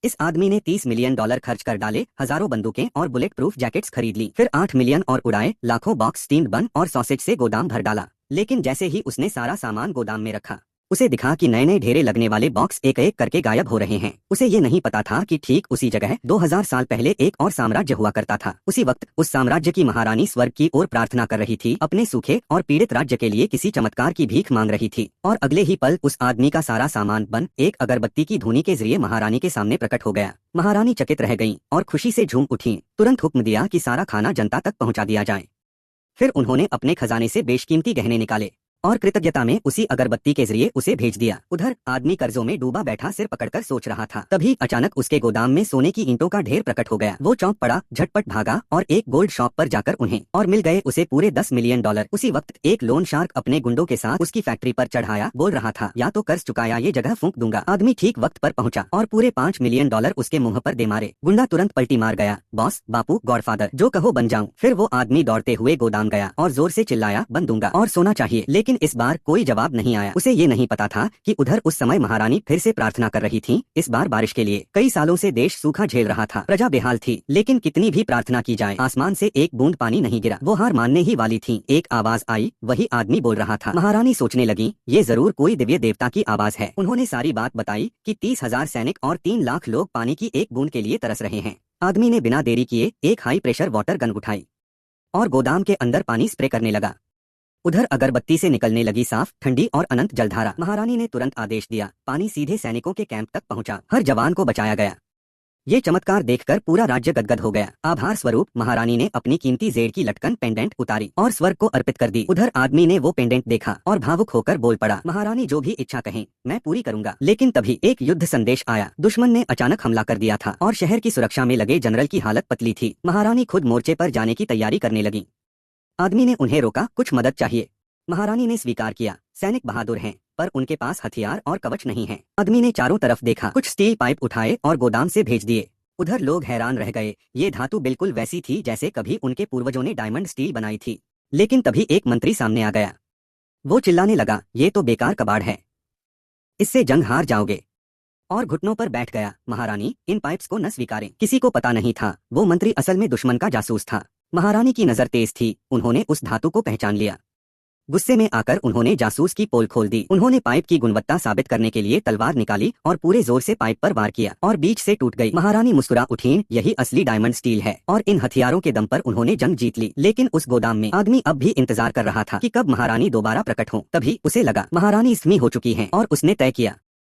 इस आदमी ने $30 मिलियन खर्च कर डाले, हजारों बंदूकें और बुलेट प्रूफ जैकेट्स खरीद ली, फिर 8 मिलियन और उड़ाए, लाखों बॉक्स स्टीम्ड बन और सॉसेज से गोदाम भर डाला। लेकिन जैसे ही उसने सारा सामान गोदाम में रखा, उसे दिखा कि नए नए ढेरे लगने वाले बॉक्स एक एक करके गायब हो रहे हैं। उसे ये नहीं पता था कि ठीक उसी जगह 2000 साल पहले एक और साम्राज्य हुआ करता था। उसी वक्त उस साम्राज्य की महारानी स्वर्ग की ओर प्रार्थना कर रही थी, अपने सूखे और पीड़ित राज्य के लिए किसी चमत्कार की भीख मांग रही थी। और अगले ही पल उस आदमी का सारा सामान बन एक अगरबत्ती की धुनी के जरिए महारानी के सामने प्रकट हो गया। महारानी चकित रह गईं और खुशी से झूम उठी। तुरंत हुक्म दिया कि सारा खाना जनता तक पहुंचा दिया जाए। फिर उन्होंने अपने खजाने से बेशकीमती गहने निकाले और कृतज्ञता में उसी अगरबत्ती के जरिए उसे भेज दिया। उधर आदमी कर्जों में डूबा बैठा सिर पकड़कर सोच रहा था। तभी अचानक उसके गोदाम में सोने की ईंटों का ढेर प्रकट हो गया। वो चौंक पड़ा, झटपट भागा और एक गोल्ड शॉप पर जाकर उन्हें और मिल गए उसे पूरे $10 मिलियन। उसी वक्त एक लोन शार्क अपने गुंडों के साथ उसकी फैक्ट्री पर चढ़ाया, बोल रहा था, या तो कर्ज चुकाया ये जगह फूंक दूंगा। आदमी ठीक वक्त पर पहुंचा और पूरे $5 मिलियन उसके मुंह पर दे मारे। गुंडा तुरंत पलटी मार गया, बॉस, बापू, गॉडफादर, जो कहो बन जाऊं। फिर वो आदमी दौड़ते हुए गोदाम गया और जोर से चिल्लाया, बन दूंगा और सोना चाहिए। लेकिन इस बार कोई जवाब नहीं आया। उसे ये नहीं पता था कि उधर उस समय महारानी फिर से प्रार्थना कर रही थी, इस बार बारिश के लिए। कई सालों से देश सूखा झेल रहा था, प्रजा बेहाल थी, लेकिन कितनी भी प्रार्थना की जाए आसमान से एक बूंद पानी नहीं गिरा। वो हार मानने ही वाली थी। एक आवाज आई, वही आदमी बोल रहा था। महारानी सोचने लगी, ये जरूर कोई दिव्य देवता की आवाज है। उन्होंने सारी बात बताई कि 30,000 सैनिक और 3 लाख लोग पानी की एक बूंद के लिए तरस रहे हैं। आदमी ने बिना देरी किए एक हाई प्रेशर वाटर गन उठाई और गोदाम के अंदर पानी स्प्रे करने लगा। उधर अगरबत्ती से निकलने लगी साफ, ठंडी और अनंत जलधारा। महारानी ने तुरंत आदेश दिया, पानी सीधे सैनिकों के कैंप तक पहुंचा। हर जवान को बचाया गया। ये चमत्कार देखकर पूरा राज्य गदगद हो गया। आभार स्वरूप महारानी ने अपनी कीमती जेड़ की लटकन पेंडेंट उतारी और स्वर्ग को अर्पित कर दी। उधर आदमी ने वो पेंडेंट देखा और भावुक होकर बोल पड़ा, महारानी जो भी इच्छा कहें मैं पूरी करूंगा। लेकिन तभी एक युद्ध संदेश आया। दुश्मन ने अचानक हमला कर दिया था और शहर की सुरक्षा में लगे जनरल की हालत पतली थी। महारानी खुद मोर्चे पर जाने की तैयारी करने लगी। आदमी ने उन्हें रोका, कुछ मदद चाहिए। महारानी ने स्वीकार किया, सैनिक बहादुर हैं, पर उनके पास हथियार और कवच नहीं है। आदमी ने चारों तरफ देखा, कुछ स्टील पाइप उठाए और गोदाम से भेज दिए। उधर लोग हैरान रह गए। ये धातु बिल्कुल वैसी थी जैसे कभी उनके पूर्वजों ने डायमंड स्टील बनाई थी। लेकिन तभी एक मंत्री सामने आ गया। वो चिल्लाने लगा, ये तो बेकार कबाड़ है, इससे जंग हार जाओगे, और घुटनों पर बैठ गया। महारानी, इन पाइप्स को न स्वीकारें। किसी को पता नहीं था वो मंत्री असल में दुश्मन का जासूस था। महारानी की नजर तेज थी, उन्होंने उस धातु को पहचान लिया। गुस्से में आकर उन्होंने जासूस की पोल खोल दी। उन्होंने पाइप की गुणवत्ता साबित करने के लिए तलवार निकाली और पूरे जोर से पाइप पर वार किया और बीच से टूट गई। महारानी मुस्कुरा उठी, यही असली डायमंड स्टील है और इन हथियारों के दम पर उन्होंने जंग जीत ली। लेकिन उस गोदाम में आदमी अब भी इंतजार कर रहा था कि कब महारानी दोबारा प्रकट हो। तभी उसे लगा महारानी स्मी हो चुकी हैं और उसने तय किया,